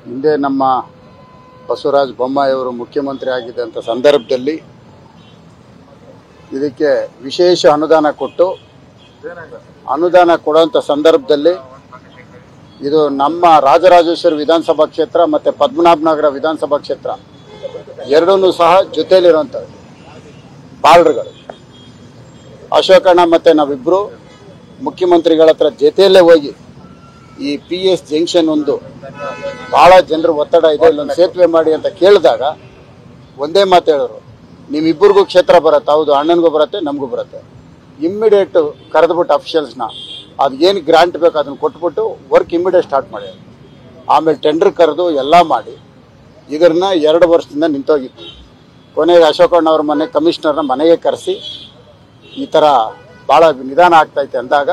ಹಿಂದೆ ನಮ್ಮ ಬಸವರಾಜ ಬೊಮ್ಮಾಯಿ ಅವರು ಮುಖ್ಯಮಂತ್ರಿ ಆಗಿದ್ದಂಥ ಸಂದರ್ಭದಲ್ಲಿ ಇದಕ್ಕೆ ವಿಶೇಷ ಅನುದಾನ ಕೊಟ್ಟು ಅನುದಾನ ಕೊಡುವಂಥ ಸಂದರ್ಭದಲ್ಲಿ ಇದು ನಮ್ಮ ರಾಜರಾಜೇಶ್ವರಿ ವಿಧಾನಸಭಾ ಕ್ಷೇತ್ರ ಮತ್ತು ಪದ್ಮನಾಭನಗರ ವಿಧಾನಸಭಾ ಕ್ಷೇತ್ರ ಎರಡೂ ಸಹ ಜೊತೆಯಲ್ಲಿರುವಂಥದ್ದು ಬಾರ್ಡರ್ಗಳು. ಅಶೋಕಣ್ಣ ಮತ್ತು ನಾವಿಬ್ಬರು ಮುಖ್ಯಮಂತ್ರಿಗಳ ಹತ್ರ ಜೊತೆಯಲ್ಲೇ ಹೋಗಿ ಈ PS ಜಂಕ್ಷನ್ ಒಂದು ಭಾಳ ಜನರು ಒತ್ತಡ ಇದೆ, ಇಲ್ಲೊಂದು ಸೇತುವೆ ಮಾಡಿ ಅಂತ ಕೇಳಿದಾಗ ಒಂದೇ ಮಾತು ಹೇಳಿದ್ರು, ನಿಮ್ಮಿಬ್ಬರಿಗೂ ಕ್ಷೇತ್ರ ಬರುತ್ತೆ. ಹೌದು, ಅಣ್ಣನಿಗೂ ಬರುತ್ತೆ, ನಮಗೂ ಬರುತ್ತೆ. ಇಮ್ಮಿಡಿಯೇಟು ಕರೆದ್ಬಿಟ್ಟು ಅಫಿಷಿಯಲ್ಸ್ನ ಅದೇನು ಗ್ರಾಂಟ್ ಬೇಕು ಅದನ್ನು ಕೊಟ್ಬಿಟ್ಟು ವರ್ಕ್ ಇಮ್ಮಿಡಿಯೇಟ್ ಸ್ಟಾರ್ಟ್ ಮಾಡಿ ಆಮೇಲೆ ಟೆಂಡರ್ ಕರೆದು ಎಲ್ಲ ಮಾಡಿ ಇದನ್ನ 2 ವರ್ಷದಿಂದ ನಿಂತೋಗಿತ್ತು. ಕೊನೆಗೆ ಅಶೋಕಣ್ಣ ಅವ್ರ ಮನೆ ಕಮಿಷನರ್ನ ಮನೆಗೆ ಕರೆಸಿ ಈ ಥರ ಭಾಳ ನಿಧಾನ ಆಗ್ತೈತೆ ಅಂದಾಗ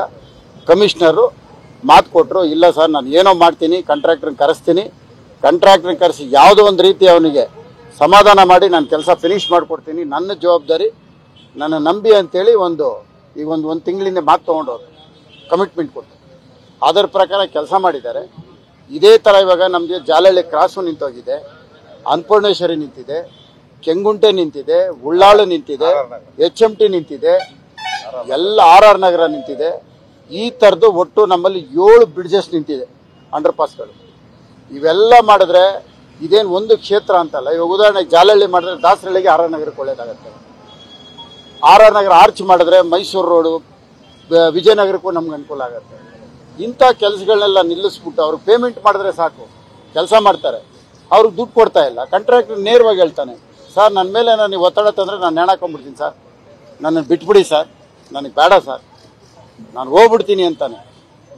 ಕಮಿಷನರು ಮಾತು ಕೊಟ್ಟರು, ಇಲ್ಲ ಸರ್ ನಾನು ಏನೋ ಮಾಡ್ತೀನಿ, ಕಾಂಟ್ರಾಕ್ಟ್ರನ್ನ ಕರೆಸ್ತೀನಿ, ಕಾಂಟ್ರಾಕ್ಟ್ರನ್ನ ಕರೆಸಿ ಯಾವುದೋ ಒಂದು ರೀತಿ ಅವನಿಗೆ ಸಮಾಧಾನ ಮಾಡಿ ನಾನು ಕೆಲಸ ಫಿನಿಷ್ ಮಾಡಿಕೊಡ್ತೀನಿ, ನನ್ನ ಜವಾಬ್ದಾರಿ, ನನ್ನ ನಂಬಿ ಅಂತೇಳಿ ಈಗ ಒಂದು ತಿಂಗಳಿಂದ ಮಾತು ತೊಗೊಂಡವ್ರು ಕಮಿಟ್ಮೆಂಟ್ ಕೊಟ್ಟು ಅದರ ಪ್ರಕಾರ ಕೆಲಸ ಮಾಡಿದ್ದಾರೆ. ಇದೇ ಥರ ಇವಾಗ ನಮಗೆ ಜಾಲಹಳ್ಳಿ ಕ್ರಾಸು ನಿಂತೋಗಿದೆ, ಅನ್ನಪೂರ್ಣೇಶ್ವರಿ ನಿಂತಿದೆ, ಕೆಂಗುಂಟೆ ನಿಂತಿದೆ, ಉಳ್ಳಾಳು ನಿಂತಿದೆ, HMT ನಿಂತಿದೆ, ಎಲ್ಲ RR ನಗರ ನಿಂತಿದೆ. ಈ ಥರದ್ದು ಒಟ್ಟು ನಮ್ಮಲ್ಲಿ 7 ಬ್ರಿಡ್ಜಸ್ ನಿಂತಿದೆ, ಅಂಡರ್ ಪಾಸ್ಗಳು. ಇವೆಲ್ಲ ಮಾಡಿದ್ರೆ ಇದೇನು ಒಂದು ಕ್ಷೇತ್ರ ಅಂತಲ್ಲ. ಇವಾಗ ಉದಾಹರಣೆಗೆ ಜಾಲಹಳ್ಳಿ ಮಾಡಿದ್ರೆ ದಾಸರಳ್ಳಿಗೆ RR ನಗರಕ್ಕೆ ಒಳ್ಳೇದಾಗತ್ತೆ. RR ನಗರ ಆರ್ಚ್ ಮಾಡಿದ್ರೆ ಮೈಸೂರು ರೋಡು ವಿಜಯನಗರಕ್ಕೂ ನಮ್ಗೆ ಅನುಕೂಲ ಆಗುತ್ತೆ. ಇಂಥ ಕೆಲಸಗಳನ್ನೆಲ್ಲ ನಿಲ್ಲಿಸ್ಬಿಟ್ಟು ಅವ್ರಿಗೆ ಪೇಮೆಂಟ್ ಮಾಡಿದ್ರೆ ಸಾಕು, ಕೆಲಸ ಮಾಡ್ತಾರೆ. ಅವ್ರಿಗೆ ದುಡ್ಡು ಕೊಡ್ತಾ ಇಲ್ಲ. ಕಾಂಟ್ರಾಕ್ಟರ್ ನೇರವಾಗಿ ಹೇಳ್ತಾನೆ, ಸರ್ ನನ್ನ ಮೇಲೆ ನನಗೆ ಒತ್ತಡ ತಂದರೆ ನಾನು ನೇಣಾಕೊಂಡ್ಬಿಡ್ತೀನಿ ಸರ್, ನನ್ನನ್ನು ಬಿಟ್ಬಿಡಿ ಸರ್, ನನಗೆ ಬೇಡ ಸರ್, ನಾನು ಹೋಗ್ಬಿಡ್ತೀನಿ ಅಂತಾನೆ.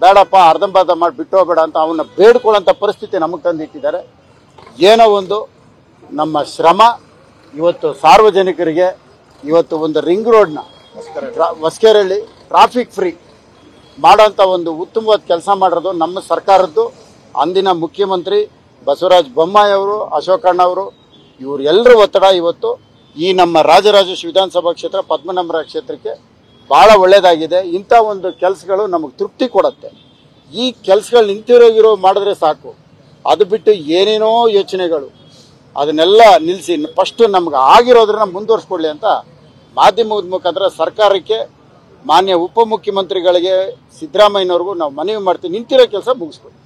ಬೇಡಪ್ಪ ಅರ್ಧಂಬರ್ಧ ಮಾಡಿ ಬಿಟ್ಟು ಹೋಗಬೇಡ ಅಂತ ಅವನ್ನ ಬೇಡ್ಕೊಳ್ಳೋಂಥ ಪರಿಸ್ಥಿತಿ ನಮಗೆ ತಂದಿಟ್ಟಿದ್ದಾರೆ. ಏನೋ ಒಂದು ನಮ್ಮ ಶ್ರಮ ಇವತ್ತು ಸಾರ್ವಜನಿಕರಿಗೆ ಇವತ್ತು ಒಂದು ರಿಂಗ್ ರೋಡ್ನ ಹೊಸಕೆರೆಹಳ್ಳಿ ಟ್ರಾಫಿಕ್ ಫ್ರೀ ಮಾಡೋಂಥ ಒಂದು ಉತ್ತಮವಾದ ಕೆಲಸ ಮಾಡಿರೋದು ನಮ್ಮ ಸರ್ಕಾರದ್ದು. ಅಂದಿನ ಮುಖ್ಯಮಂತ್ರಿ ಬಸವರಾಜ ಬೊಮ್ಮಾಯಿ ಅವರು, ಅಶೋಕಣ್ಣ ಅವರು, ಇವರು ಎಲ್ಲರ ಒತ್ತಡ ಇವತ್ತು ಈ ನಮ್ಮ ರಾಜರಾಜೇಶ್ವರಿ ವಿಧಾನಸಭಾ ಕ್ಷೇತ್ರ ಪದ್ಮನಾಭನಗರ ಕ್ಷೇತ್ರಕ್ಕೆ ಭಾಳ ಒಳ್ಳೆಯದಾಗಿದೆ. ಇಂಥ ಒಂದು ಕೆಲಸಗಳು ನಮಗೆ ತೃಪ್ತಿ ಕೊಡುತ್ತೆ. ಈ ಕೆಲಸಗಳು ನಿಂತಿರೋ ಮಾಡಿದ್ರೆ ಸಾಕು. ಅದು ಬಿಟ್ಟು ಏನೇನೋ ಯೋಚನೆಗಳು ಅದನ್ನೆಲ್ಲ ನಿಲ್ಲಿಸಿ ಫಸ್ಟು ನಮ್ಗೆ ಆಗಿರೋದ್ರನ್ನ ಮುಂದುವರಿಸ್ಕೊಡ್ಲಿ ಅಂತ ಮಾಧ್ಯಮದ ಮುಖಾಂತರ ಸರ್ಕಾರಕ್ಕೆ, ಮಾನ್ಯ ಉಪಮುಖ್ಯಮಂತ್ರಿಗಳಿಗೆ, ಸಿದ್ದರಾಮಯ್ಯನವ್ರಿಗೂ ನಾವು ಮನವಿ ಮಾಡ್ತೀವಿ, ನಿಂತಿರೋ ಕೆಲಸ ಮುಗಿಸ್ಕೊಡಿ.